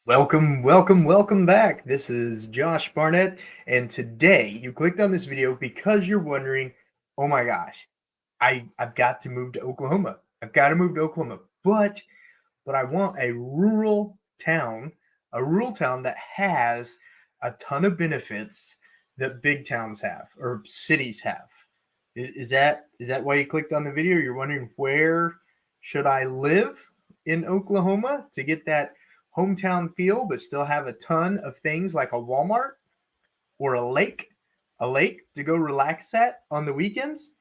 Welcome back. This is Josh Barnett, and today you clicked on this video because you're wondering, oh my gosh, I've got to move to Oklahoma. I've got to move to Oklahoma, but I want a rural town that has a ton of benefits that big towns have or cities have. Is that why you clicked on the video? You're wondering where should I live in Oklahoma to get that hometown feel, but still have a ton of things like a Walmart or a lake to go relax at on the weekends?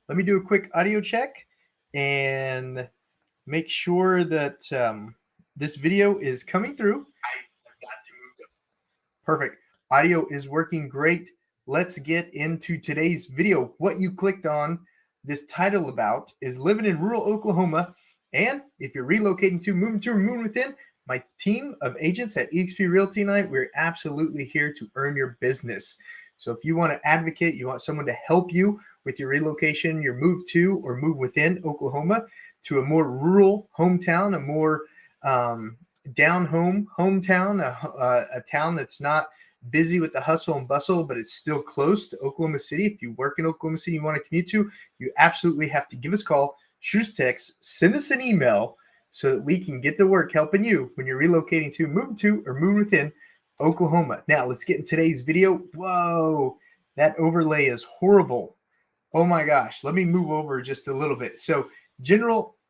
Let me do a quick audio check and make sure that this video is coming through. I've got to move to. Perfect. Audio is working great. Let's get into today's video. What you clicked on this title about is living in rural Oklahoma. And if you're relocating to, moving to, or moving within, my team of agents at eXp Realty and I, we're absolutely here to earn your business. So if you want to advocate, you want someone to help you with your relocation, your move to or move within Oklahoma to a more rural hometown, a more down home hometown, a town that's not busy with the hustle and bustle, but it's still close to Oklahoma City. If you work in Oklahoma City, you want to commute to, you absolutely have to give us a call, shoot us a text, send us an email so that we can get to work helping you when you're relocating to, moving to, or moving within Oklahoma. Now, let's get in today's video. Whoa, that overlay is horrible. Oh my gosh, let me move over just a little bit. So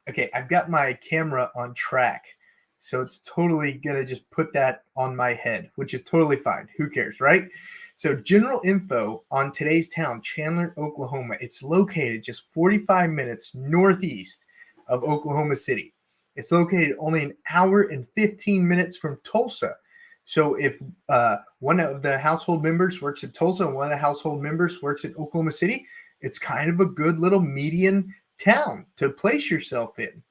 okay, I've got my camera on track. So it's totally going to just put that on my head, which is totally fine. Who cares, right? So general info on today's town, Chandler, Oklahoma. It's located just 45 minutes northeast of Oklahoma City. It's located only an hour and 15 minutes from Tulsa. So if one of the household members works at Tulsa and one of the household members works at Oklahoma City, it's kind of a good little median town to place yourself in.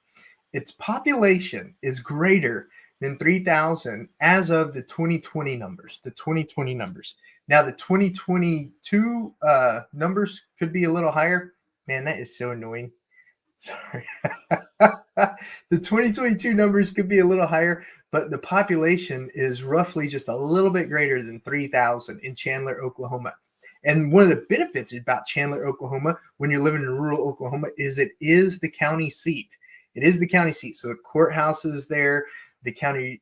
Its population is greater than 3,000 as of the 2020 numbers. Now, the 2022 numbers could be a little higher. Man, that is so annoying. Sorry. The 2022 numbers could be a little higher, but the population is roughly just a little bit greater than 3,000 in Chandler, Oklahoma. And one of the benefits about Chandler, Oklahoma, when you're living in rural Oklahoma, is it is the county seat. It is the county seat. So the courthouse is there, the county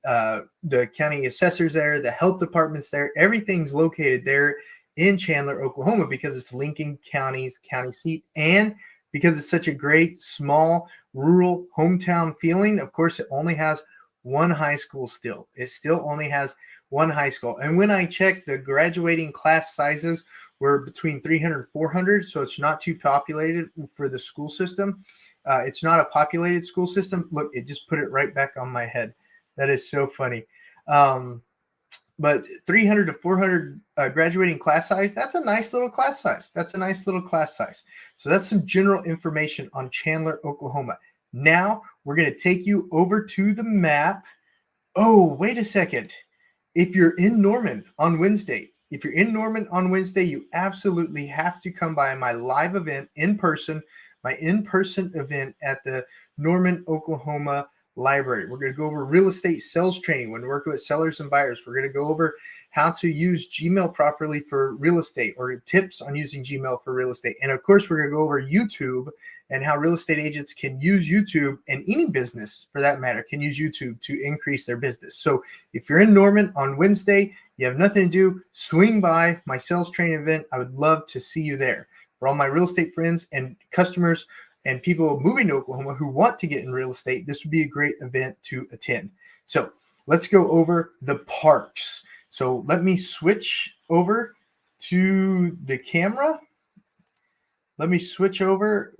assessor's there, the health department's there. Everything's located there in Chandler, Oklahoma, because it's Lincoln County's county seat, and because it's such a great, small, rural hometown feeling. Of course, it only has one high school still. It still only has one high school. And when I checked, the graduating class sizes were between 300 and 400, so it's not too populated for the school system. It's not a populated school system. Look, it just put it right back on my head. That is so funny. But 300 to 400 graduating class size, that's a nice little class size. So that's some general information on Chandler, Oklahoma. Now we're going to take you over to the map. Oh, wait a second. If you're in Norman on Wednesday, you absolutely have to come by my live event in person, my in-person event at the Norman, Oklahoma Library. We're going to go over real estate sales training when working with sellers and buyers. We're going to go over how to use Gmail properly for real estate, or tips on using Gmail for real estate. And of course, we're going to go over YouTube and how real estate agents can use YouTube, and any business for that matter can use YouTube to increase their business. So if you're in Norman on Wednesday, you have nothing to do, swing by my sales training event. I would love to see you there. For all my real estate friends and customers and people moving to Oklahoma who want to get in real estate, this would be a great event to attend. So let's go over the parks. So let me switch over to the camera. Let me switch over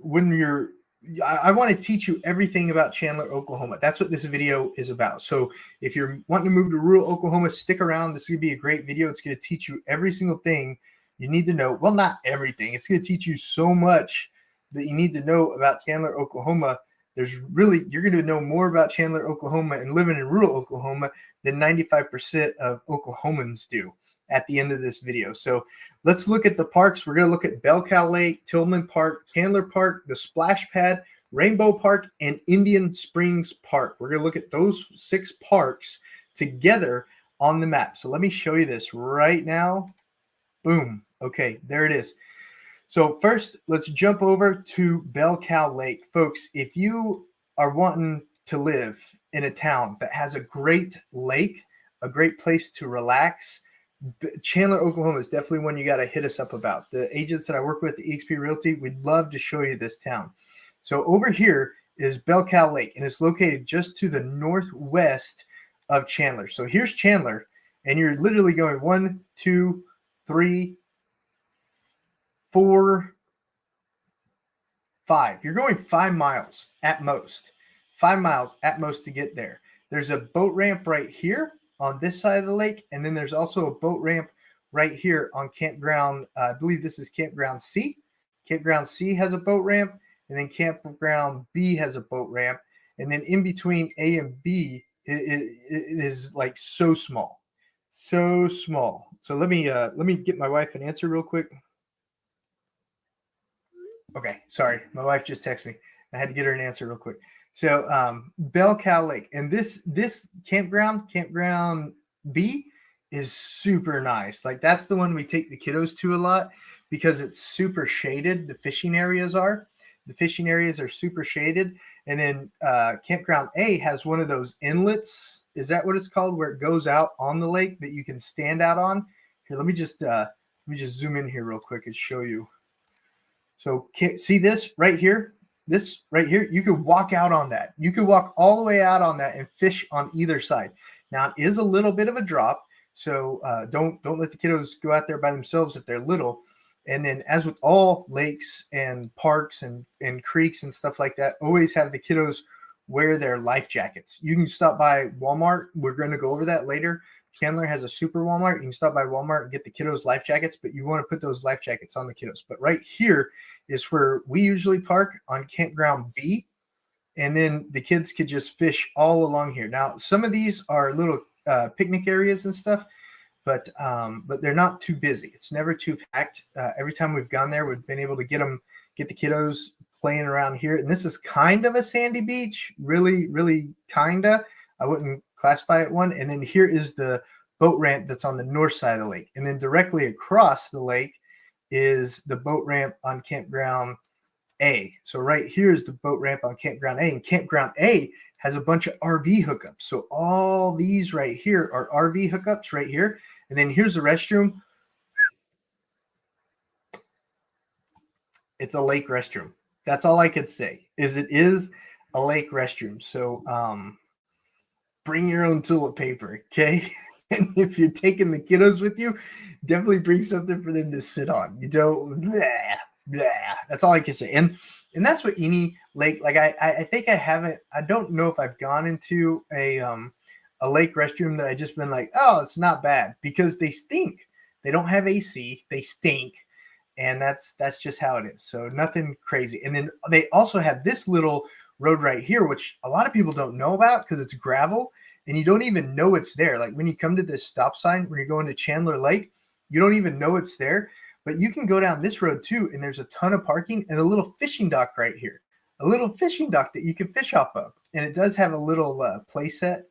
I want to teach you everything about Chandler, Oklahoma. That's what this video is about. So if you're wanting to move to rural Oklahoma, stick around. This is going to be a great video. It's going to teach you every single thing you need to know. Well, not everything. It's going to teach you so much that you need to know about Chandler, Oklahoma. You're going to know more about Chandler, Oklahoma and living in rural Oklahoma than 95% of Oklahomans do at the end of this video. So let's look at the parks. We're going to look at Bell Cow Lake, Tillman Park, Chandler Park, the Splash Pad, Rainbow Park, and Indian Springs Park. We're going to look at those 6 parks together on the map. So let me show you this right now. Boom. Okay, there it is. So first, let's jump over to Bell Cow Lake. Folks, if you are wanting to live in a town that has a great lake, a great place to relax, Chandler, Oklahoma is definitely one you got to hit us up about. The agents that I work with at eXp Realty, we'd love to show you this town. So over here is Bell Cow Lake, and it's located just to the northwest of Chandler. So here's Chandler, and you're literally going 1, 2, 3, 4, 5. You're going 5 miles at most. 5 miles at most to get there. There's a boat ramp right here on this side of the lake, and then there's also a boat ramp right here on campground. I believe this is campground C. Campground C has a boat ramp, and then campground B has a boat ramp, and then in between A and B it is like so small, so small. So let me get my wife an answer real quick. Okay, sorry, my wife just texted me. I had to get her an answer real quick. So Bell Cow Lake, and this campground B, is super nice. Like that's the one we take the kiddos to a lot because it's super shaded. The fishing areas are super shaded, and then campground A has one of those inlets. Is that what it's called, where it goes out on the lake that you can stand out on? Here, let me just zoom in here real quick and show you. So see this right here? This right here, you could walk out on that. You could walk all the way out on that and fish on either side. Now it is a little bit of a drop, so don't let the kiddos go out there by themselves if they're little. And then, as with all lakes and parks and creeks and stuff like that, always have the kiddos wear their life jackets. You can stop by Walmart. We're going to go over that later. Chandler has a super Walmart. You can stop by Walmart and get the kiddos life jackets, but you want to put those life jackets on the kiddos. But right here is where we usually park on campground B, and then the kids could just fish all along here. Now, some of these are little picnic areas and stuff, but they're not too busy. It's never too packed. Every time we've gone there, we've been able to get the kiddos playing around here. And this is kind of a sandy beach, really, really kinda. I wouldn't classify it one. And then here is the boat ramp that's on the north side of the lake. And then directly across the lake is the boat ramp on campground A. So right here is the boat ramp on campground A, and campground A has a bunch of RV hookups. So all these right here are RV hookups right here. And then here's the restroom. It's a lake restroom. That's all I could say. It is a lake restroom. So bring your own toilet paper, okay? And if you're taking the kiddos with you, definitely bring something for them to sit on. You don't, blah, blah. That's all I can say. And that's what any lake, like I think I don't know if I've gone into a lake restroom that I just been like, oh, it's not bad, because they stink. They don't have AC, they stink. And that's just how it is. So nothing crazy. And then they also have this little road right here, which a lot of people don't know about because it's gravel and you don't even know it's there. Like when you come to this stop sign, when you're going to Chandler Lake, you don't even know it's there, but you can go down this road too. And there's a ton of parking and a little fishing dock right here, a little fishing dock that you can fish off of. And it does have a little play set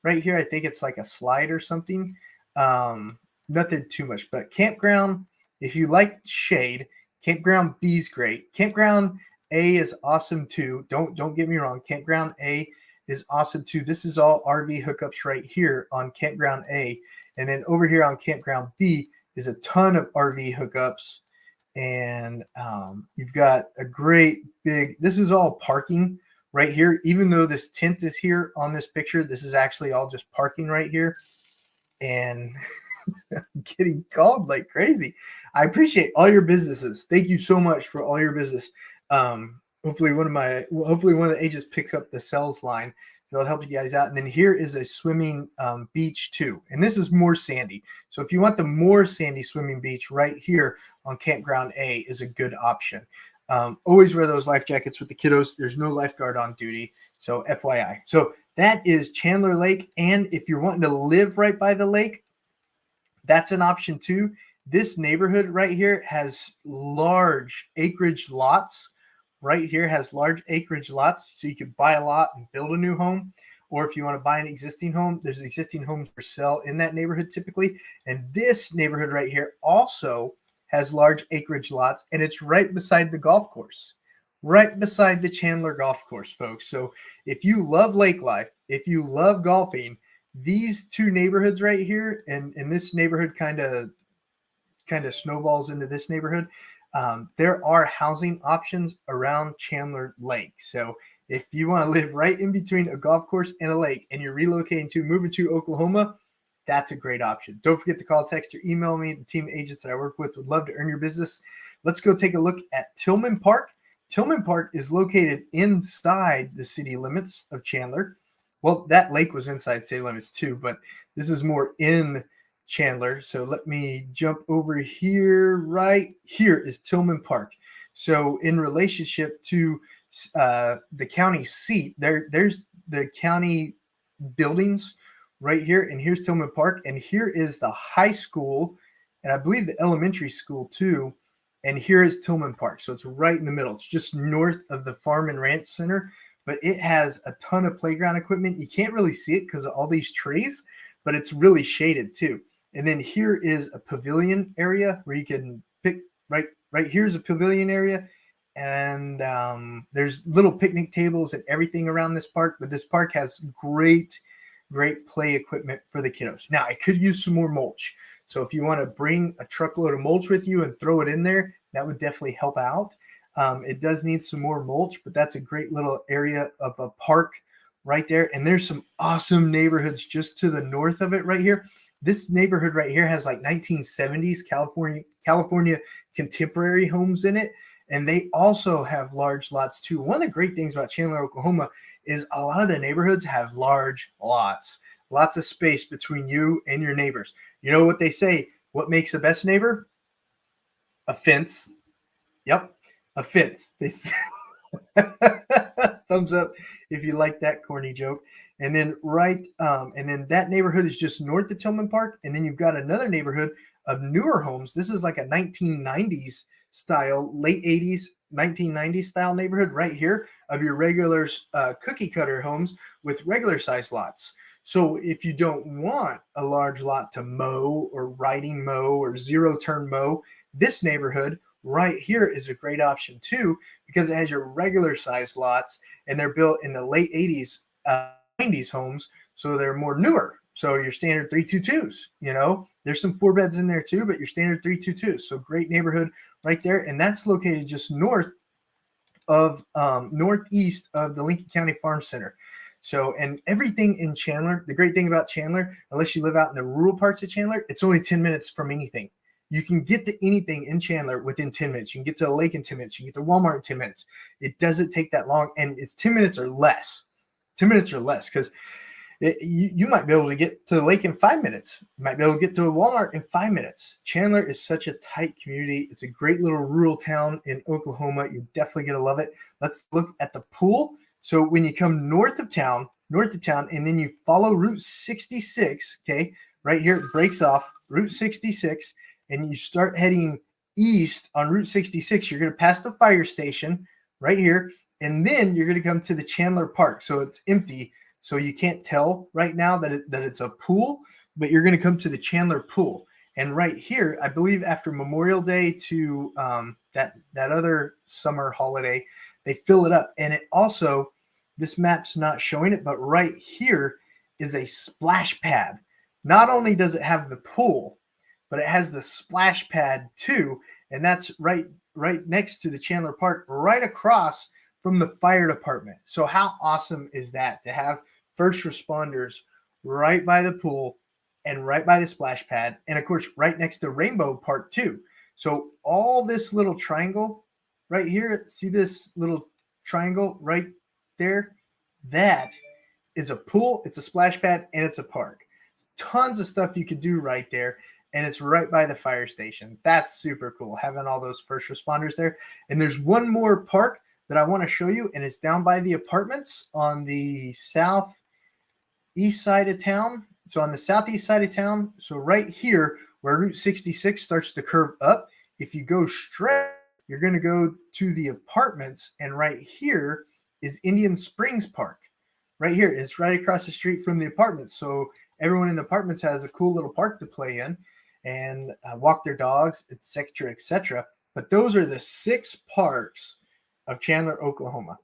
right here. I think it's like a slide or something. Nothing too much, but campground, if you like shade, campground B is great. Campground A is awesome too. Don't get me wrong. Campground A is awesome too. This is all RV hookups right here on campground A. And then over here on campground B is a ton of RV hookups. And you've got a great big, this is all parking right here. Even though this tent is here on this picture, this is actually all just parking right here. And I'm getting called like crazy. I appreciate all your businesses. Thank you so much for all your business. Hopefully one of the agents picks up the sales line. That'll help you guys out. And then here is a swimming beach too. And this is more sandy. So if you want the more sandy swimming beach, right here on campground A is a good option. Always wear those life jackets with the kiddos. There's no lifeguard on duty. So FYI. So that is Chandler Lake. And if you're wanting to live right by the lake, that's an option too. This neighborhood right here has large acreage lots. Right here has large acreage lots. So you could buy a lot and build a new home. or if you want to buy an existing home, there's existing homes for sale in that neighborhood typically. And this neighborhood right here also has large acreage lots, and it's right beside the golf course, right beside the Chandler golf course, folks. So if you love lake life, if you love golfing, these two neighborhoods right here, and this neighborhood kind of snowballs into this neighborhood. There are housing options around Chandler Lake. So if you want to live right in between a golf course and a lake, and you're moving to Oklahoma, that's a great option. Don't forget to call, text, or email me. The team of agents that I work with would love to earn your business. Let's go take a look at Tillman Park. Tillman Park is located inside the city limits of Chandler. Well, that lake was inside city limits too, but this is more in Chandler. So let me jump over here. Right here is Tillman Park. So in relationship to the county seat, there's the county buildings right here, and here's Tillman Park, and here is the high school, and I believe the elementary school too, and here is Tillman Park. So it's right in the middle. It's just north of the Farm and Ranch Center, but it has a ton of playground equipment. You can't really see it because of all these trees, but it's really shaded too. And then here is a pavilion area where you can pick, right here's a pavilion area. And there's little picnic tables and everything around this park, but this park has great play equipment for the kiddos. Now, I could use some more mulch. So if you want to bring a truckload of mulch with you and throw it in there, that would definitely help out. It does need some more mulch, but that's a great little area of a park right there. And there's some awesome neighborhoods just to the north of it right here. This neighborhood right here has like 1970s California contemporary homes in it. And they also have large lots too. One of the great things about Chandler, Oklahoma is a lot of the neighborhoods have large lots, lots of space between you and your neighbors. You know what they say? What makes the best neighbor? A fence. Yep, a fence. They thumbs up if you like that corny joke. And then and then that neighborhood is just north of Tillman Park. And then you've got another neighborhood of newer homes. This is like a 1990s style, late 80s, 1990s style neighborhood right here of your regular cookie cutter homes with regular size lots. So if you don't want a large lot to mow or riding mow or zero turn mow, this neighborhood right here is a great option too, because it has your regular size lots, and they're built in the late 80s, 90s homes. So they're more newer. So your standard 322s, there's some 4-beds in there too, but your standard 322s. So great neighborhood right there. And that's located just northeast of the Lincoln County Farm Center. So, and everything in Chandler, the great thing about Chandler, unless you live out in the rural parts of Chandler, it's only 10 minutes from anything. You can get to anything in Chandler within 10 minutes. You can get to a lake in 10 minutes. You can get to Walmart in 10 minutes. It doesn't take that long, and it's 10 minutes or less. 10 minutes or less, because you might be able to get to the lake in 5 minutes. You might be able to get to a Walmart in 5 minutes. Chandler is such a tight community. It's a great little rural town in Oklahoma. You're definitely going to love it. Let's look at the pool. So when you come north of town, and then you follow Route 66, okay, right here, it breaks off Route 66, and you start heading east on Route 66, you're going to pass the fire station right here, and then you're going to come to the Chandler Park. So it's empty, so you can't tell right now that it's a pool, but you're going to come to the Chandler Pool. And right here, I believe after Memorial Day to that other summer holiday, they fill it up. And it also, this map's not showing it, but right here is a splash pad. Not only does it have the pool, but it has the splash pad too. And that's right next to the Chandler Park, right across from the fire department. So how awesome is that to have first responders right by the pool and right by the splash pad, and of course right next to Rainbow Park too. So all this little triangle right here, see this little triangle right there? That is a pool, it's a splash pad, and it's a park. It's tons of stuff you could do right there, and it's right by the fire station. That's super cool, having all those first responders there. And there's one more park that I want to show you, and it's down by the apartments on the southeast side of town. So on the southeast side of town, so right here where Route 66 starts to curve up, if you go straight, you're going to go to the apartments, and right here is Indian Springs Park. right here. It's right across the street from the apartments. So everyone in the apartments has a cool little park to play in and walk their dogs, etc., etc. But those are the 6 parks of Chandler, Oklahoma.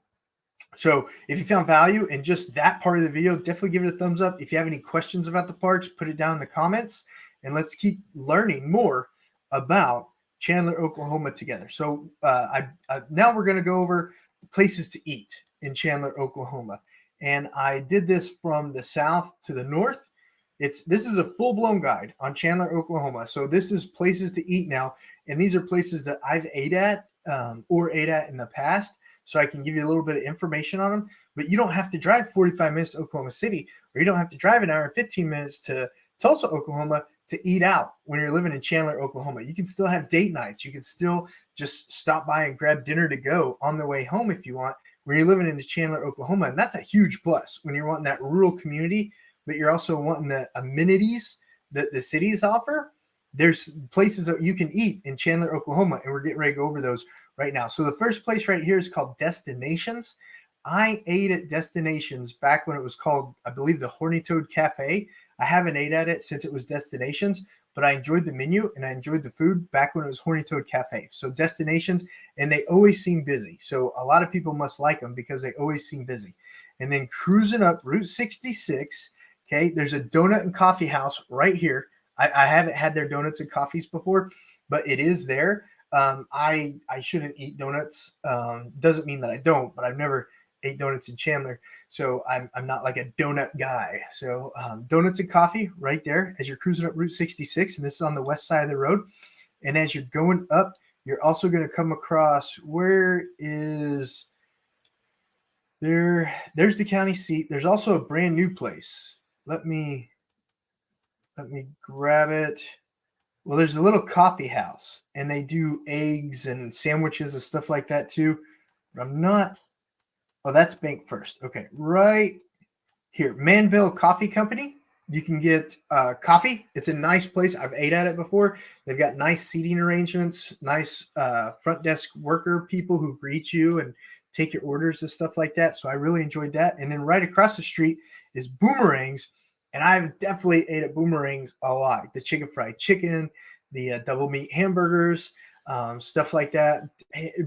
So if you found value in just that part of the video, definitely give it a thumbs up. If you have any questions about the parks, put it down in the comments, and let's keep learning more about Chandler, Oklahoma together. So now we're going to go over places to eat in Chandler, Oklahoma. And I did this from the south to the north. This is a full-blown guide on Chandler, Oklahoma. So this is places to eat now. And these are places that I've ate at or ate at in the past. So I can give you a little bit of information on them, but you don't have to drive 45 minutes to Oklahoma City, or you don't have to drive an hour and 15 minutes to Tulsa, Oklahoma to eat out when you're living in Chandler, Oklahoma. You can still have date nights. You can still just stop by and grab dinner to go on the way home if you want when you're living in Chandler, Oklahoma. And that's a huge plus when you're wanting that rural community, but you're also wanting the amenities that the cities offer. There's places that you can eat in Chandler, Oklahoma, and we're getting ready to go over those right now. So the first place right here is called Destinations. I ate at Destinations back when it was called, I believe, the Horny Toad Cafe. I haven't ate at it since it was Destinations, but I enjoyed the menu and I enjoyed the food back when it was Horny Toad Cafe. So Destinations, and they always seem busy. So a lot of people must like them because they always seem busy. And then cruising up Route 66, okay, there's a donut and coffee house right here. I haven't had their donuts and coffees before, but it is there. I shouldn't eat donuts. Doesn't mean that I don't, but I've never ate donuts in Chandler, so I'm not like a donut guy. So donuts and coffee right there as you're cruising up Route 66, and this is on the west side of the road. And as you're going up, you're also going to come across where is there? There's the county seat. There's also a brand new place. Let me grab it. Well, there's a little coffee house, and they do eggs and sandwiches and stuff like that too. But I'm not. Oh, that's Bank First. Okay, right here, Manville Coffee Company. You can get coffee. It's a nice place. I've ate at it before. They've got nice seating arrangements, nice front desk worker people who greet you and take your orders and stuff like that. So I really enjoyed that. And then right across the street is Boomerangs. And I've definitely ate at Boomerangs a lot. The chicken fried chicken, the double meat hamburgers, stuff like that.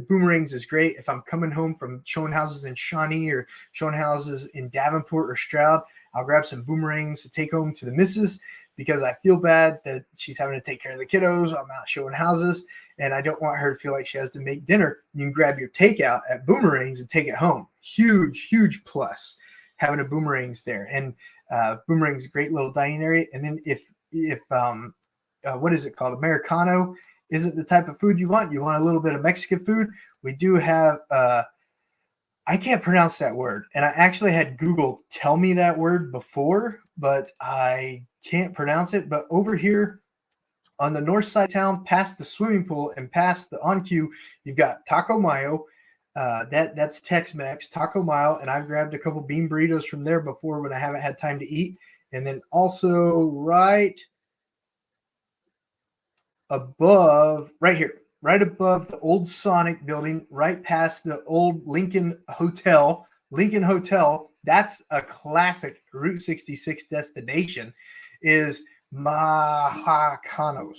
Boomerangs is great. If I'm coming home from showing houses in Shawnee or showing houses in Davenport or Stroud, I'll grab some Boomerangs to take home to the missus because I feel bad that she's having to take care of the kiddos. I'm out showing houses, and I don't want her to feel like she has to make dinner. You can grab your takeout at Boomerangs and take it home. Huge, huge plus having a Boomerangs there. And Boomerang's a great little dining area. And then if what is it called? Americano isn't the type of food you want a little bit of Mexican food. We do have, I can't pronounce that word. And I actually had Google tell me that word before, but I can't pronounce it. But over here on the north side of town, past the swimming pool and past the on-queue, you've got Taco Mayo. That's Tex-Mex, Taco Mayo, and I've grabbed a couple bean burritos from there before when I haven't had time to eat. And then also right above, right here, right above the old Sonic building, right past the old Lincoln Hotel, that's a classic Route 66 destination, is Mexicanos.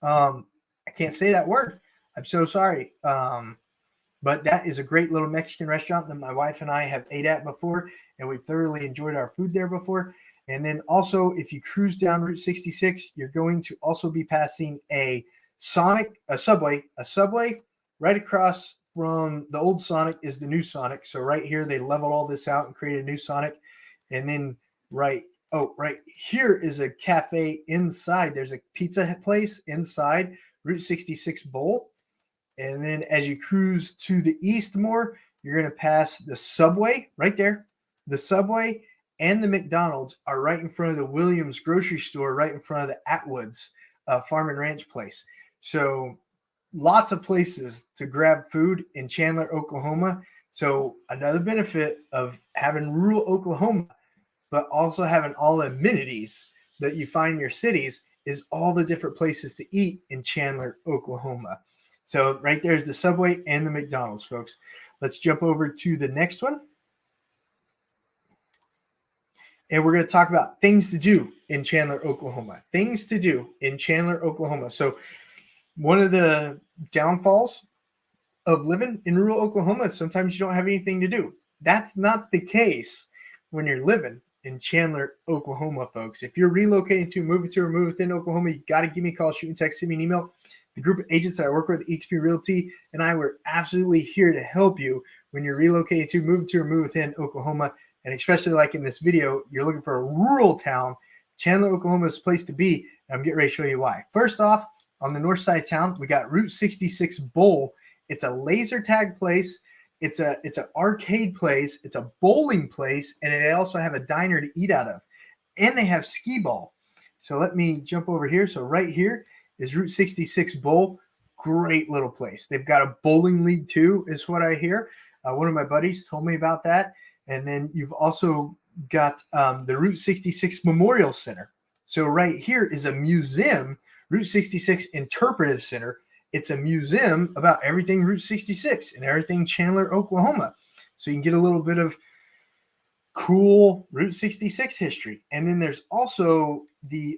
I can't say that word. I'm so sorry. But that is a great little Mexican restaurant that my wife and I have ate at before, and we've thoroughly enjoyed our food there before. And then also, if you cruise down Route 66, you're going to also be passing a Subway right across from the old Sonic is the new Sonic. So right here, they leveled all this out and created a new Sonic. And then right here is a cafe inside. There's a pizza place inside Route 66 Bowl. And then as you cruise to the east more, you're going to pass the Subway right there. The Subway and the McDonald's are right in front of the Williams grocery store, right in front of the Atwoods Farm and Ranch place. So lots of places to grab food in Chandler, Oklahoma. So another benefit of having rural Oklahoma, but also having all the amenities that you find in your cities, is all the different places to eat in Chandler, Oklahoma. So right there is the Subway and the McDonald's, folks. Let's jump over to the next one. And we're going to talk about things to do in Chandler, Oklahoma. Things to do in Chandler, Oklahoma. So one of the downfalls of living in rural Oklahoma is sometimes you don't have anything to do. That's not the case when you're living in Chandler, Oklahoma, folks. If you're relocating to, moving to, or moving within Oklahoma, you got to give me a call, shoot me a text, send me an email. The group of agents that I work with, eXp Realty, and I were absolutely here to help you when you're relocating to, moving to, or moving within Oklahoma. And especially like in this video, you're looking for a rural town. Chandler, Oklahoma is a place to be. And I'm getting ready to show you why. First off, on the north side of town, we got Route 66 Bowl. It's a laser tag place. It's an arcade place. It's a bowling place. And they also have a diner to eat out of. And they have skee ball. So let me jump over here. So right here is Route 66 Bowl. Great little place. They've got a bowling league too, is what I hear. One of my buddies told me about that. And then you've also got the Route 66 Memorial Center. So right here is a museum, Route 66 Interpretive Center. It's a museum about everything Route 66 and everything Chandler, Oklahoma. So you can get a little bit of cool Route 66 history. And then there's also the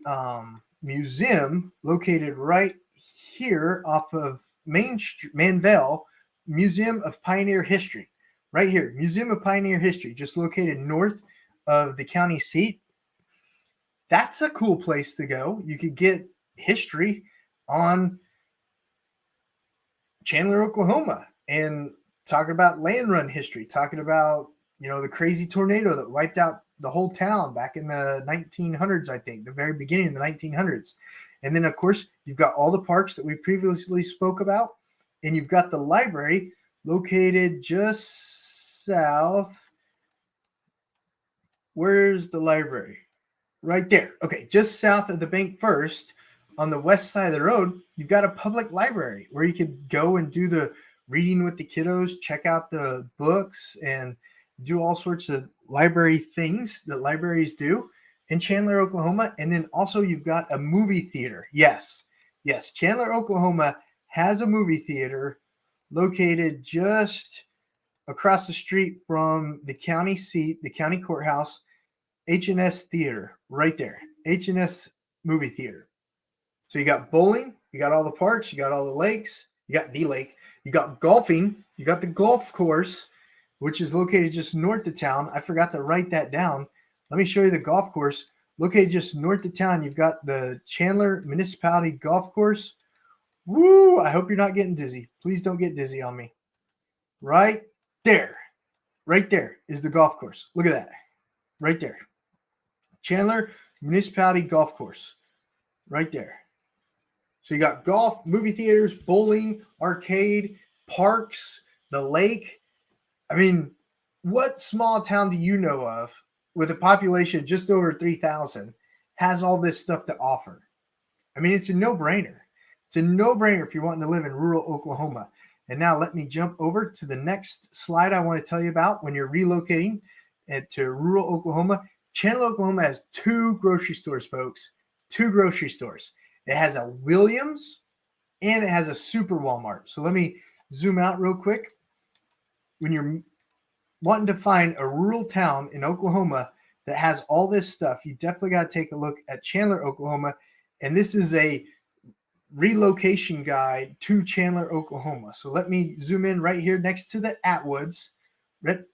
museum located right here off of Main Street, Manvel, Museum of Pioneer History. Right here, Museum of Pioneer History, just located north of the county seat. That's a cool place to go. You could get history on Chandler, Oklahoma, and talking about land run history, talking about, the crazy tornado that wiped out the whole town back in the 1900s, I think, the very beginning of the 1900s. And then, of course, you've got all the parks that we previously spoke about, and you've got the library located just south. Where's the library? Right there. Okay, just south of the bank first, on the west side of the road, you've got a public library where you could go and do the reading with the kiddos, check out the books, and do all sorts of library things that libraries do in Chandler, Oklahoma. And then also you've got a movie theater. Yes, Chandler, Oklahoma has a movie theater located just across the street from the county seat, the county courthouse, H&S Theater, right there. H&S Movie Theater. So you got bowling, you got all the parks, you got all the lakes, you got the lake, you got golfing, you got the golf course, which is located just north of town. I forgot to write that down. Let me show you the golf course. Located just north of town, you've got the Chandler Municipality Golf Course. Woo! I hope you're not getting dizzy. Please don't get dizzy on me. Right there is the golf course. Look at that. Right there. Chandler Municipality Golf Course. Right there. So you got golf, movie theaters, bowling, arcade, parks, the lake. I mean, what small town do you know of with a population of just over 3,000 has all this stuff to offer? I mean, it's a no-brainer. It's a no-brainer if you're wanting to live in rural Oklahoma. And now let me jump over to the next slide I want to tell you about when you're relocating to rural Oklahoma. Chandler, Oklahoma has 2 grocery stores, folks. 2 grocery stores. It has a Williams and it has a Super Walmart. So let me zoom out real quick. When you're wanting to find a rural town in Oklahoma that has all this stuff, you definitely got to take a look at Chandler, Oklahoma. And this is a relocation guide to Chandler, Oklahoma. So let me zoom in right here next to the Atwoods.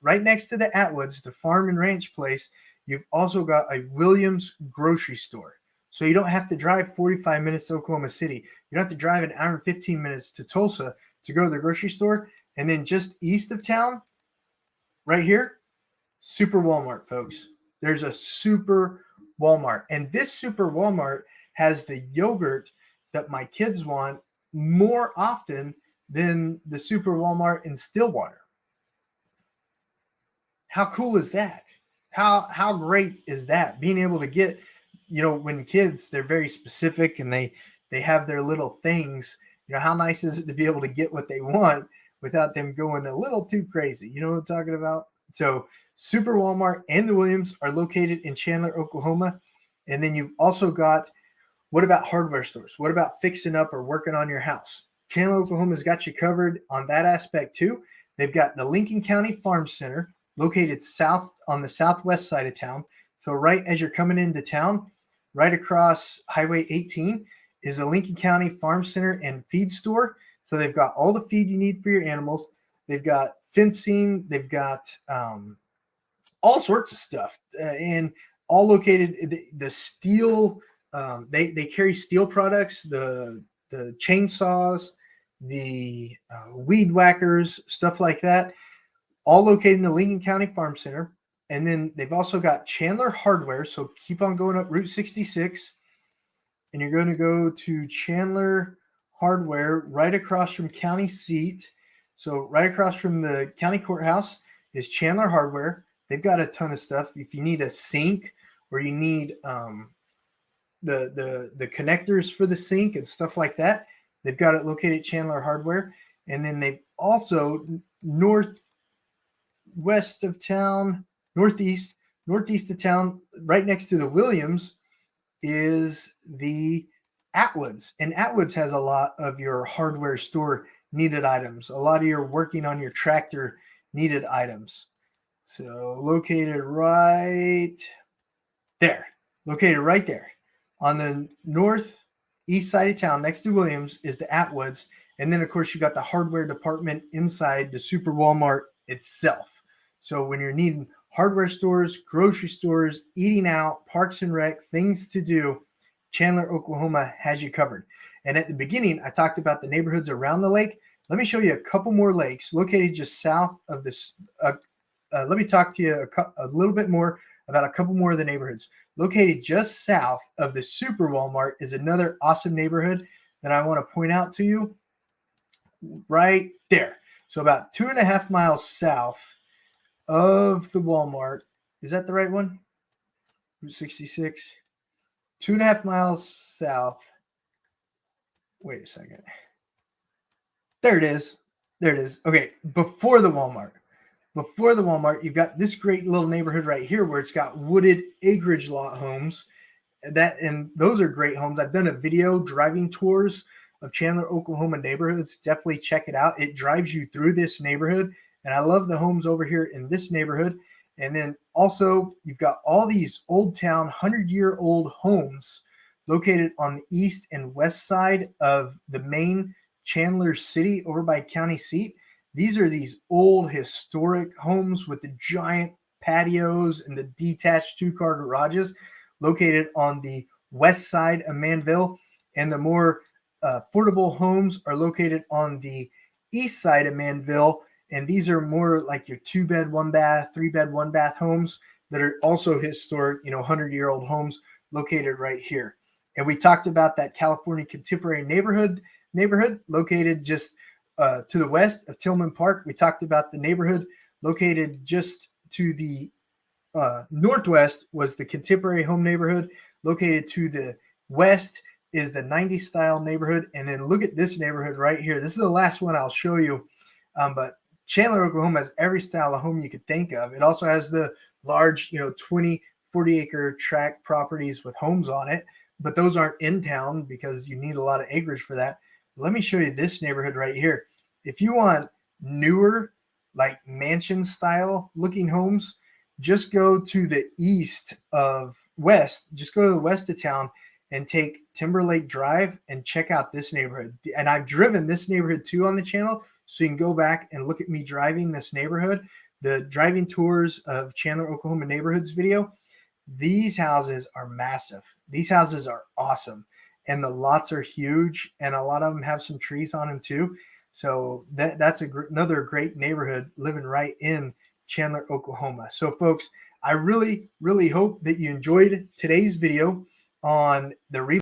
Right next to the Atwoods, the farm and ranch place, you've also got a Williams grocery store. So you don't have to drive 45 minutes to Oklahoma City. You don't have to drive an hour and 15 minutes to Tulsa to go to the grocery store. And then just east of town, right here, Super Walmart, folks. There's a Super Walmart. And this Super Walmart has the yogurt that my kids want more often than the Super Walmart in Stillwater. How cool is that? How great is that? Being able to get, when kids, they're very specific and they have their little things. How nice is it to be able to get what they want without them going a little too crazy? You know what I'm talking about? So Super Walmart and the Williams are located in Chandler, Oklahoma. And then you've also got, what about hardware stores? What about fixing up or working on your house? Chandler, Oklahoma's got you covered on that aspect too. They've got the Lincoln County Farm Center located south on the southwest side of town. So right as you're coming into town, right across Highway 18 is the Lincoln County Farm Center and Feed Store. So they've got all the feed you need for your animals. They've got fencing. They've got all sorts of stuff, and all located the steel. They carry steel products, the chainsaws, the weed whackers, stuff like that, all located in the Lincoln County Farm Center. And then they've also got Chandler Hardware. So keep on going up Route 66, and you're going to go to Chandler Hardware right across from County Seat. So right across from the county courthouse is Chandler Hardware. They've got a ton of stuff. If you need a sink or you need the connectors for the sink and stuff like that, they've got it located at Chandler Hardware. And then they've also northeast of town, right next to the Williams is the Atwoods. And Atwoods has a lot of your hardware store needed items, a lot of your working on your tractor needed items. So located right there on the northeast side of town next to Williams is the Atwoods. And then, of course, you got the hardware department inside the Super Walmart itself. So when you're needing hardware stores, grocery stores, eating out, parks and rec, things to do, Chandler, Oklahoma has you covered. And at the beginning, I talked about the neighborhoods around the lake. Let me show you a couple more lakes located just south of this. Let me talk to you a little bit more about a couple more of the neighborhoods. Located just south of the Super Walmart is another awesome neighborhood that I want to point out to you right there. So about 2.5 miles south of the Walmart. Is that the right one? Route 66. 2.5 miles south. Wait a second. There it is. Okay, before the Walmart, you've got this great little neighborhood right here where it's got wooded acreage lot homes. And those are great homes. I've done a video driving tours of Chandler, Oklahoma neighborhoods. Definitely check it out. It drives you through this neighborhood. And I love the homes over here in this neighborhood. And then also you've got all these old town, 100-year-old homes located on the east and west side of the main Chandler city over by county seat. These are these old historic homes with the giant patios and the detached 2-car garages located on the west side of Manville. And the more affordable homes are located on the east side of Manville. And these are more like your 2-bed, 1-bath, 3-bed, 1-bath homes that are also historic, 100-year-old homes located right here. And we talked about that California contemporary neighborhood located just to the west of Tillman Park. We talked about the neighborhood located just to the northwest was the contemporary home neighborhood. Located to the west is the 90s style neighborhood. And then look at this neighborhood right here. This is the last one I'll show you. But Chandler, Oklahoma has every style of home you could think of. It also has the large, 20, 40-acre tract properties with homes on it. But those aren't in town because you need a lot of acreage for that. Let me show you this neighborhood right here. If you want newer, like mansion style looking homes, just go to the just go to the west of town and take Timberlake Drive and check out this neighborhood. And I've driven this neighborhood too on the channel, so you can go back and look at me driving this neighborhood. The driving tours of Chandler, Oklahoma neighborhoods video. These houses are massive. These houses are awesome. And the lots are huge. And a lot of them have some trees on them too. So that's another great neighborhood living right in Chandler, Oklahoma. So folks, I really, really hope that you enjoyed today's video on the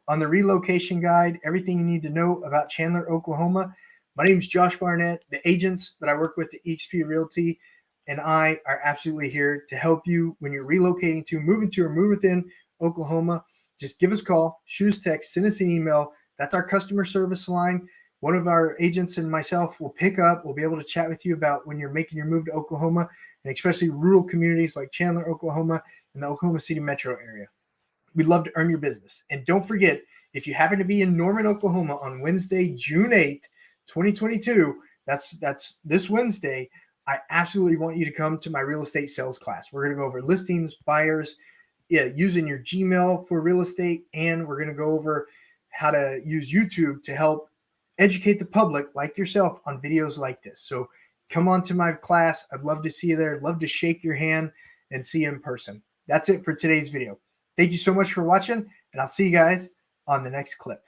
on the relocation guide, everything you need to know about Chandler, Oklahoma. My name is Josh Barnett. The agents that I work with at eXp Realty and I are absolutely here to help you when you're relocating to, moving to, or move within Oklahoma. Just give us a call, shoot us a text, send us an email. That's our customer service line. One of our agents and myself will pick up. We'll be able to chat with you about when you're making your move to Oklahoma, and especially rural communities like Chandler, Oklahoma, and the Oklahoma City metro area. We'd love to earn your business. And don't forget, if you happen to be in Norman, Oklahoma on Wednesday, June 8th, 2022, that's this Wednesday, I absolutely want you to come to my real estate sales class. We're going to go over listings, buyers, using your Gmail for real estate, and we're going to go over how to use YouTube to help educate the public like yourself on videos like this. So come on to my class. I'd love to see you there. I'd love to shake your hand and see you in person. That's it for today's video. Thank you so much for watching, and I'll see you guys on the next clip.